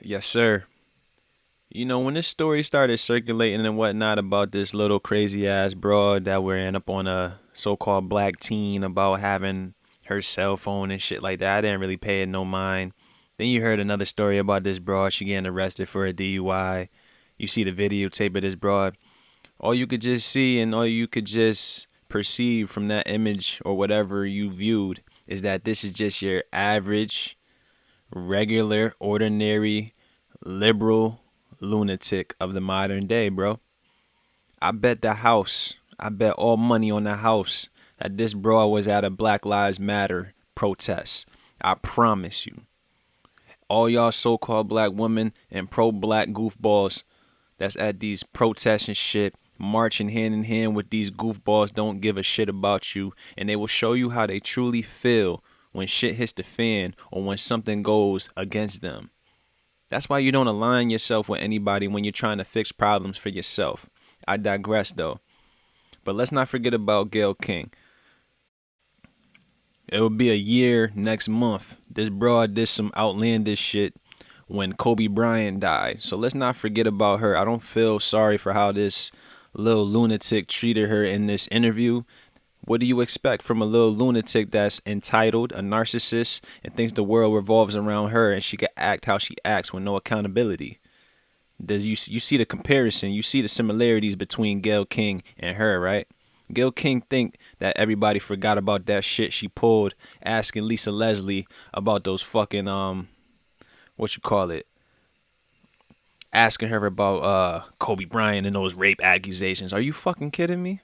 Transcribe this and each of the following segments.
Yes, sir. You know, when this story started circulating and whatnot about this little crazy ass broad that ran up on a so called black teen about having her cell phone and shit like that, I didn't really pay it no mind. Then you heard another story about this broad, she getting arrested for a DUI. You see the videotape of this broad. All you could just see and all you could just perceive from that image or whatever you viewed is that this is just your average, regular, ordinary, liberal lunatic of the modern day, bro. I bet all money on the house that this broad was at a Black Lives Matter protest. I promise you. All y'all so-called black women and pro-black goofballs that's at these protests and shit, marching hand in hand with these goofballs don't give a shit about you, and they will show you how they truly feel when shit hits the fan or when something goes against them. That's why you don't align yourself with anybody when you're trying to fix problems for yourself. I digress though. But let's not forget about Gayle King. It will be a year next month. This broad did some outlandish shit when Kobe Bryant died. So let's not forget about her. I don't feel sorry for how this little lunatic treated her in this interview. What do you expect from a little lunatic that's entitled, a narcissist, and thinks the world revolves around her and she can act how she acts with no accountability? Does you see the comparison? You see the similarities between Gayle King and her, right? Gayle King think that everybody forgot about that shit she pulled asking Lisa Leslie about those fucking what you call it? Asking her about Kobe Bryant and those rape accusations. Are you fucking kidding me?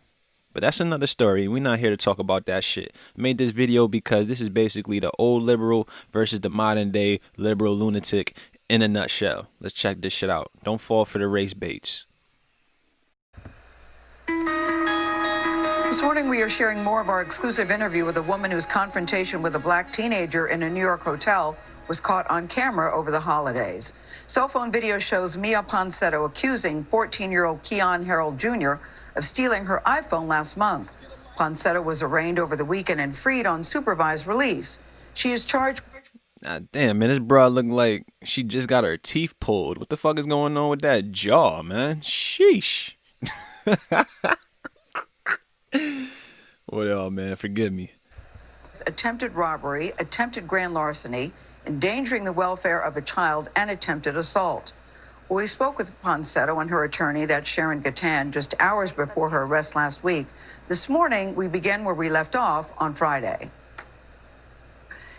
But that's another story. We're not here to talk about that shit. I made this video because this is basically the old liberal versus the modern day liberal lunatic in a nutshell. Let's check this shit out. Don't fall for the race baits. This morning, we are sharing more of our exclusive interview with a woman whose confrontation with a black teenager in a New York hotel was caught on camera over the holidays. Cell phone video shows Mia Ponsetto accusing 14-year-old Keon Harold Jr. of stealing her iPhone last month. Ponsetto was arraigned over the weekend and freed on supervised release. She is charged. Damn, man, this broad look like she just got her teeth pulled. What the fuck is going on with that jaw, man? Sheesh. Well, man, forgive me. Attempted robbery, attempted grand larceny, endangering the welfare of a child, and attempted assault. We spoke with Ponsetto and her attorney, that's Sharon Gatan, just hours before her arrest last week. This morning, we began where we left off on Friday.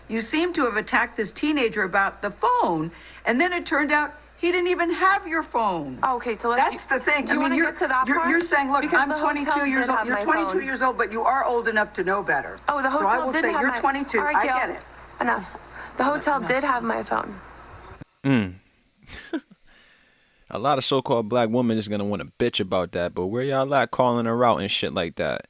You seem to have attacked this teenager about the phone, and then it turned out he didn't even have your phone. Okay, so that's the thing. Do you want to get to that part? You're saying, look, because I'm 22 years old. You're 22 years old, but you are old enough to know better. Oh, the hotel so I will did say have you're my... 22. All right, I Gayle, get it. Enough. The hotel did have my phone. A lot of so-called black women is gonna want to bitch about that, but where y'all at calling her out and shit like that?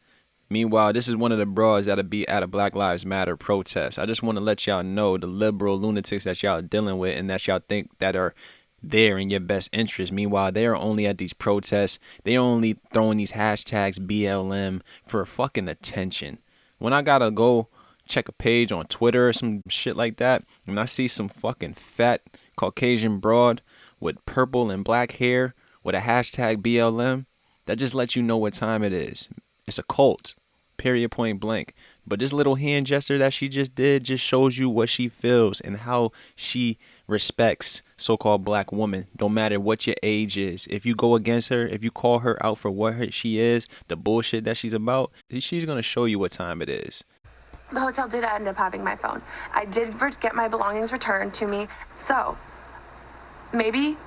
Meanwhile, this is one of the broads that'll be at a Black Lives Matter protest. I just want to let y'all know the liberal lunatics that y'all are dealing with and that y'all think that are there in your best interest. Meanwhile, they are only at these protests. They are only throwing these hashtags BLM for fucking attention. When I gotta go check a page on Twitter or some shit like that, and I see some fucking fat Caucasian broad with purple and black hair with a hashtag BLM, that just lets you know what time it is. It's a cult. Period, point blank. But this little hand gesture that she just did just shows you what she feels and how she respects so-called black women, no matter what your age is. If you go against her, if you call her out for what she is, the bullshit that she's about, she's going to show you what time it is. The hotel did end up having my phone. I did get my belongings returned to me. So, maybe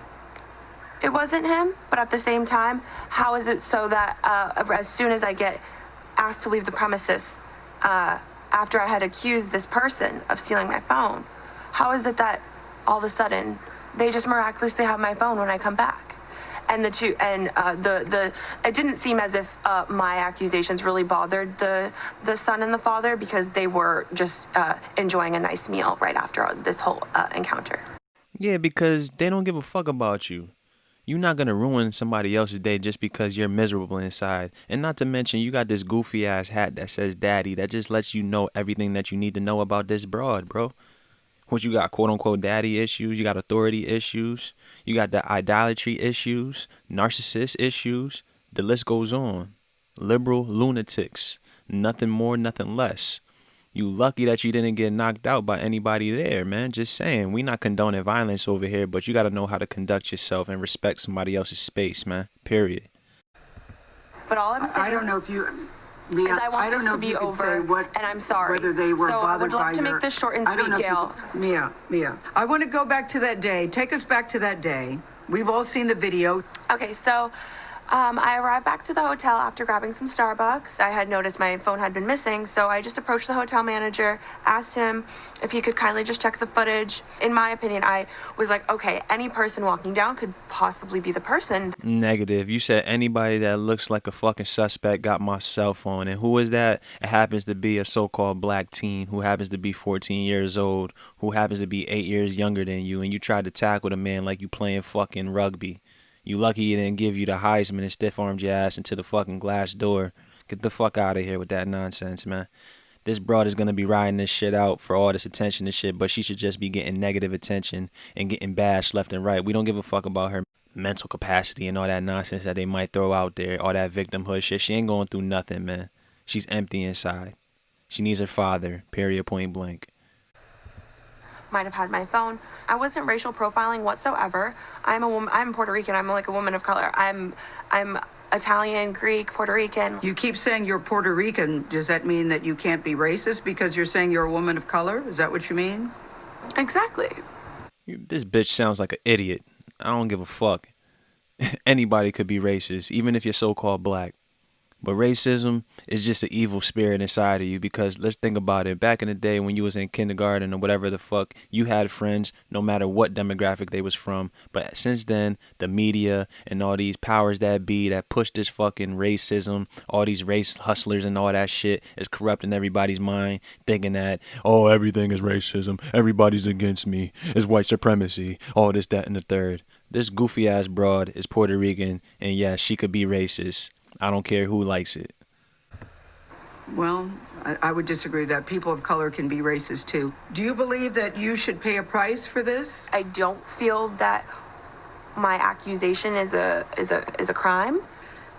it wasn't him, but at the same time, how is it so that as soon as I get asked to leave the premises after I had accused this person of stealing my phone, how is it that all of a sudden they just miraculously have my phone when I come back? And it didn't seem as if my accusations really bothered the son and the father, because they were just enjoying a nice meal right after this whole encounter. Yeah, because they don't give a fuck about you. You're not going to ruin somebody else's day just because you're miserable inside. And not to mention, you got this goofy ass hat that says daddy that just lets you know everything that you need to know about this broad, bro. What you got, quote unquote daddy issues, you got authority issues, you got the idolatry issues, narcissist issues, the list goes on. Liberal lunatics, nothing more, nothing less. You lucky that you didn't get knocked out by anybody there, man. Just saying, we not condoning violence over here, but you gotta know how to conduct yourself and respect somebody else's space, man. Period. But all I'm saying, I don't know if you, is Mia, I want I don't this know to if be you could say over, what, and I'm sorry. whether they were So I bothered would love by to your, make this short and I don't sweet, know if Gayle. you could, Mia, I want to go back to that day. Take us back to that day. We've all seen the video. Okay, so I arrived back to the hotel after grabbing some Starbucks. I had noticed my phone had been missing, so I just approached the hotel manager, asked him if he could kindly just check the footage. In my opinion, I was like, okay, any person walking down could possibly be the person. Negative. You said anybody that looks like a fucking suspect got my cell phone. And who is that? It happens to be a so-called black teen who happens to be 14 years old, who happens to be 8 years younger than you, and you tried to tackle the man like you playing fucking rugby. You lucky he didn't give you the Heisman and stiff-armed your ass into the fucking glass door. Get the fuck out of here with that nonsense, man. This broad is going to be riding this shit out for all this attention and shit, but she should just be getting negative attention and getting bashed left and right. We don't give a fuck about her mental capacity and all that nonsense that they might throw out there, all that victimhood shit. She ain't going through nothing, man. She's empty inside. She needs her father, period, point blank. Might have had my phone. I wasn't racial profiling whatsoever. I'm a woman. I'm Puerto Rican. I'm like a woman of color. I'm Italian, Greek, Puerto Rican. You keep saying you're Puerto Rican. Does that mean that you can't be racist because you're saying you're a woman of color? Is that what you mean? Exactly. This bitch sounds like an idiot. I don't give a fuck. Anybody could be racist, even if you're so-called black. But racism is just an evil spirit inside of you, because let's think about it. Back in the day when you was in kindergarten or whatever the fuck, you had friends no matter what demographic they was from. But since then, the media and all these powers that be that push this fucking racism, all these race hustlers and all that shit is corrupting everybody's mind, thinking that, oh, everything is racism, everybody's against me, it's white supremacy, all this, that, and the third. This goofy ass broad is Puerto Rican, and yeah, she could be racist. I don't care who likes it. Well, I would disagree that people of color can be racist too. Do you believe that you should pay a price for this? I don't feel that my accusation is a crime.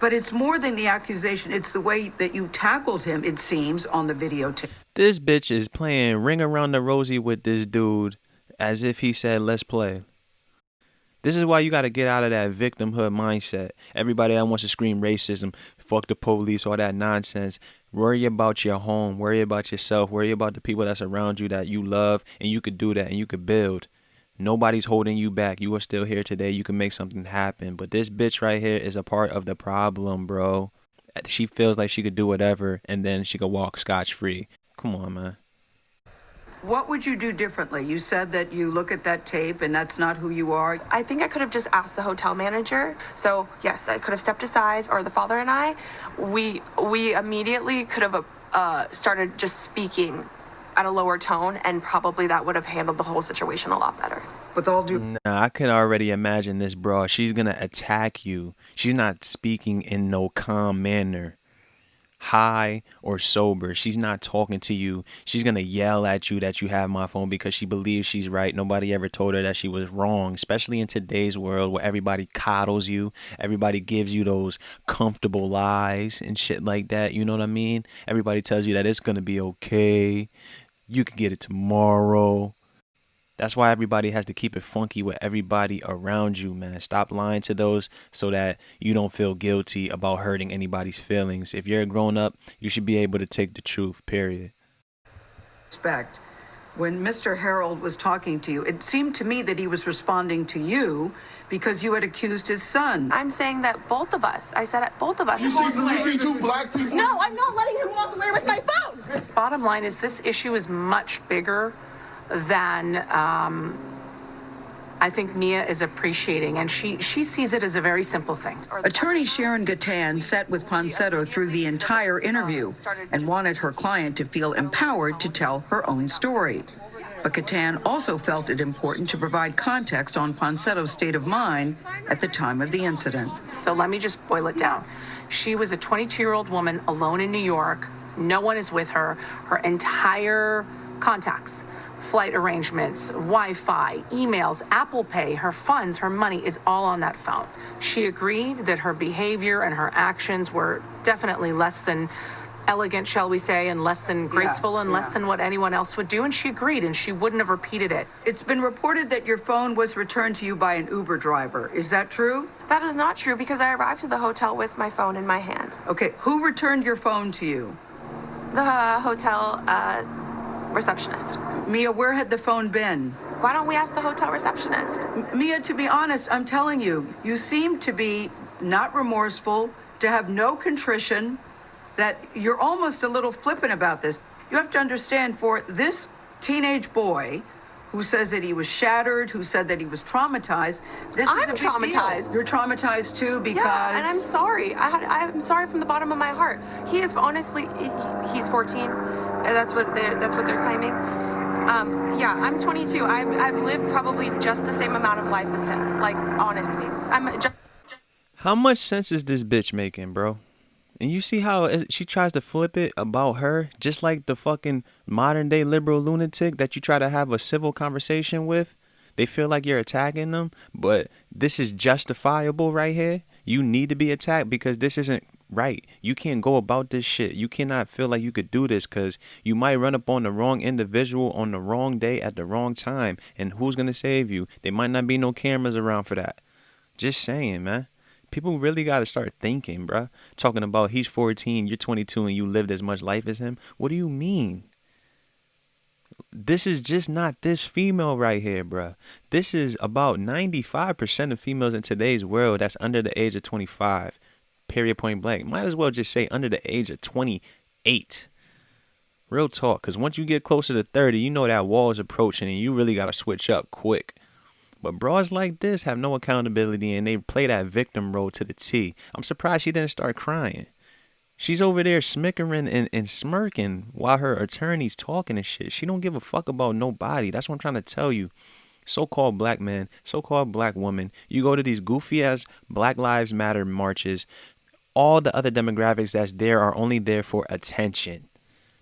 But it's more than the accusation. It's the way that you tackled him, it seems, on the videotape. This bitch is playing Ring Around the Rosie with this dude as if he said, let's play. This is why you got to get out of that victimhood mindset. Everybody that wants to scream racism, fuck the police, all that nonsense. Worry about your home. Worry about yourself. Worry about the people that's around you that you love, and you could do that, and you could build. Nobody's holding you back. You are still here today. You can make something happen. But this bitch right here is a part of the problem, bro. She feels like she could do whatever, and then she could walk scotch-free. Come on, man. What would you do differently? You said that you look at that tape and that's not who you are. I think I could have just asked the hotel manager. So yes, I could have stepped aside, or the father and I. We immediately could have started just speaking at a lower tone, and probably that would have handled the whole situation a lot better. With all due... Nah, I can already imagine this, bro. She's gonna attack you. She's not speaking in no calm manner. High or sober, she's not talking to you. She's gonna yell at you that you have my phone because she believes she's right. Nobody ever told her that she was wrong, especially in today's world where everybody coddles you, everybody gives you those comfortable lies and shit like that. You know what I mean? Everybody tells you that it's gonna be okay, you can get it tomorrow. That's why everybody has to keep it funky with everybody around you, man. Stop lying to those so that you don't feel guilty about hurting anybody's feelings. If you're a grown up, you should be able to take the truth, period. Respect. When Mr. Harold was talking to you, it seemed to me that he was responding to you because you had accused his son. I'm saying that both of us. I said it, both of us. You see two black people? No, I'm not letting him walk away with my phone. Bottom line is this issue is much bigger than I think Mia is appreciating, and she sees it as a very simple thing. Attorney Sharon Gatan sat with Ponsetto through the entire interview and wanted her client to feel empowered to tell her own story. But Gatan also felt it important to provide context on Ponsetto's state of mind at the time of the incident. So let me just boil it down. She was a 22-year-old woman alone in New York. No one is with her. Her entire contacts flight arrangements, Wi-Fi, emails, Apple Pay, her funds, her money is all on that phone. She agreed that her behavior and her actions were definitely less than elegant, shall we say, and less than graceful and less than what anyone else would do, and she agreed, and she wouldn't have repeated it. It's been reported that your phone was returned to you by an Uber driver. Is that true? That is not true because I arrived at the hotel with my phone in my hand. Okay, who returned your phone to you? The hotel receptionist. Mia, where had the phone been? Why don't we ask the hotel receptionist? Mia, to be honest, I'm telling you, you seem to be not remorseful, to have no contrition, that you're almost a little flippant about this. You have to understand, for this teenage boy who says that he was shattered, who said that he was traumatized, this is a big traumatized. deal. You're traumatized too because... Yeah, and I'm sorry. I'm sorry from the bottom of my heart. He is honestly, he's 14. And that's what they're claiming. Yeah, I'm 22. I've lived probably just the same amount of life as him. Like, honestly. How much sense is this bitch making, bro? And you see how she tries to flip it about her, just like the fucking modern day liberal lunatic that you try to have a civil conversation with. They feel like you're attacking them, but this is justifiable right here. You need to be attacked because this isn't right. You can't go about this shit. You cannot feel like you could do this because you might run up on the wrong individual on the wrong day at the wrong time. And who's going to save you? There might not be no cameras around for that. Just saying, man. People really got to start thinking, bruh. Talking about he's 14, you're 22, and you lived as much life as him. What do you mean? This is just not this female right here, bruh. This is about 95% of females in today's world that's under the age of 25. Period, point blank. Might as well just say under the age of 28. Real talk, because once you get closer to 30, you know that wall is approaching and you really got to switch up quick. But bras like this have no accountability and they play that victim role to the T. I'm surprised she didn't start crying. She's over there smickering and smirking while her attorney's talking and shit. She don't give a fuck about nobody. That's what I'm trying to tell you. So-called black man, so-called black woman. You go to these goofy-ass Black Lives Matter marches. All the other demographics that's there are only there for attention.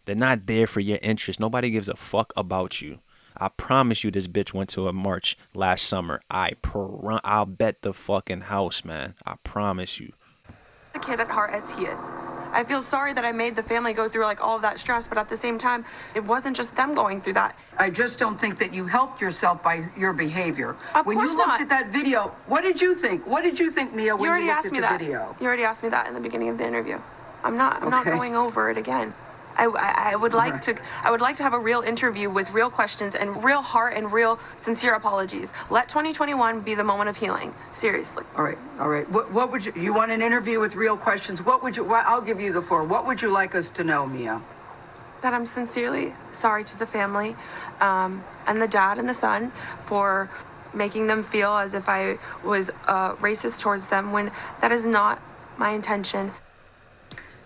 They're not there for your interest. Nobody gives a fuck about you. I promise you this bitch went to a march last summer. I'll bet the fucking house, man. I promise you. The kid at heart as he is. I feel sorry that I made the family go through like all of that stress, but at the same time, it wasn't just them going through that. I just don't think that you helped yourself by your behavior. Of when course you looked not. at that video, what did you think? What did you think, Mia, when you looked at the video? You already asked me that in the beginning of the interview. I'm not Okay. going over it again. I would like to have a real interview with real questions and real heart and real sincere apologies. Let 2021 be the moment of healing. Seriously. All right. What would you want an interview with real questions? I'll give you the floor. What would you like us to know, Mia? That I'm sincerely sorry to the family and the dad and the son for making them feel as if I was racist towards them when that is not my intention.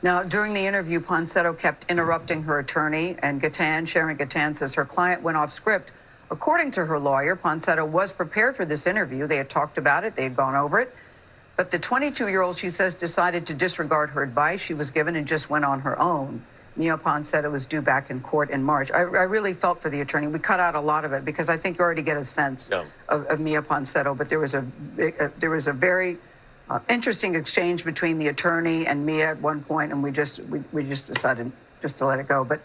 Now, during the interview, Ponsetto kept interrupting her attorney, and Sharon Gatan says her client went off script. According to her lawyer, Ponsetto was prepared for this interview. They had talked about it. They had gone over it. But the 22-year-old, she says, decided to disregard her advice she was given and just went on her own. Mia Ponsetto was due back in court in March. I really felt for the attorney. We cut out a lot of it because I think you already get a sense of Mia Ponsetto. But there was a very interesting exchange between the attorney and Mia at one point, and we just decided just to let it go. But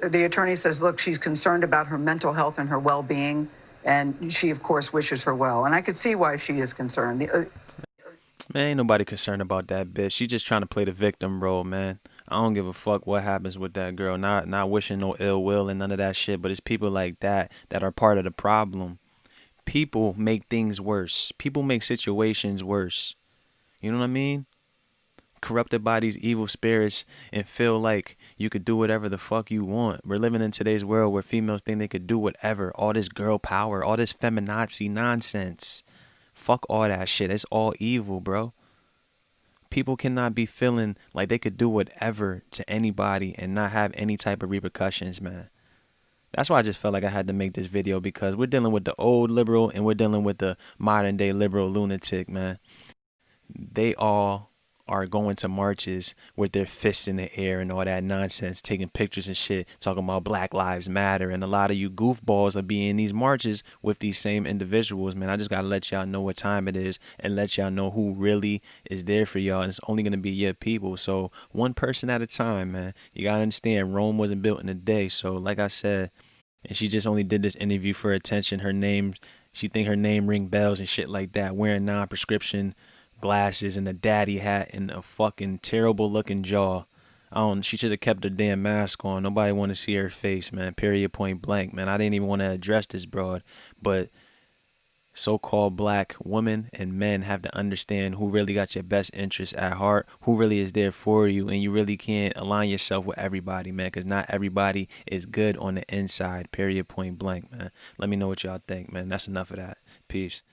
the attorney says, look, she's concerned about her mental health and her well-being, and she, of course, wishes her well. And I could see why she is concerned. Man, ain't nobody concerned about that bitch. She just trying to play the victim role, man. I don't give a fuck what happens with that girl. Not wishing no ill will and none of that shit, but it's people like that are part of the problem. People make things worse. People make situations worse. You know what I mean? Corrupted by these evil spirits and feel like you could do whatever the fuck you want. We're living in today's world where females think they could do whatever. All this girl power, all this feminazi nonsense. Fuck all that shit. It's all evil, bro. People cannot be feeling like they could do whatever to anybody and not have any type of repercussions, man. That's why I just felt like I had to make this video, because we're dealing with the old liberal and we're dealing with the modern day liberal lunatic, man. They all are going to marches with their fists in the air and all that nonsense, taking pictures and shit, talking about Black Lives Matter. And a lot of you goofballs are being in these marches with these same individuals, man. I just gotta let y'all know what time it is and let y'all know who really is there for y'all. And it's only gonna be your people. So one person at a time, man. You gotta understand, Rome wasn't built in a day. So like I said, and she just only did this interview for attention. Her name, she think her name ring bells and shit like that. Wearing non-prescription glasses and a daddy hat and a fucking terrible looking jaw. I don't. She should have kept her damn mask on. Nobody want to see her face, man. Period. Point blank, man. I didn't even want to address this broad, but so-called black women and men have to understand who really got your best interests at heart, who really is there for you, and you really can't align yourself with everybody, man, because not everybody is good on the inside. Period. Point blank, man. Let me know what y'all think, man. That's enough of that. Peace.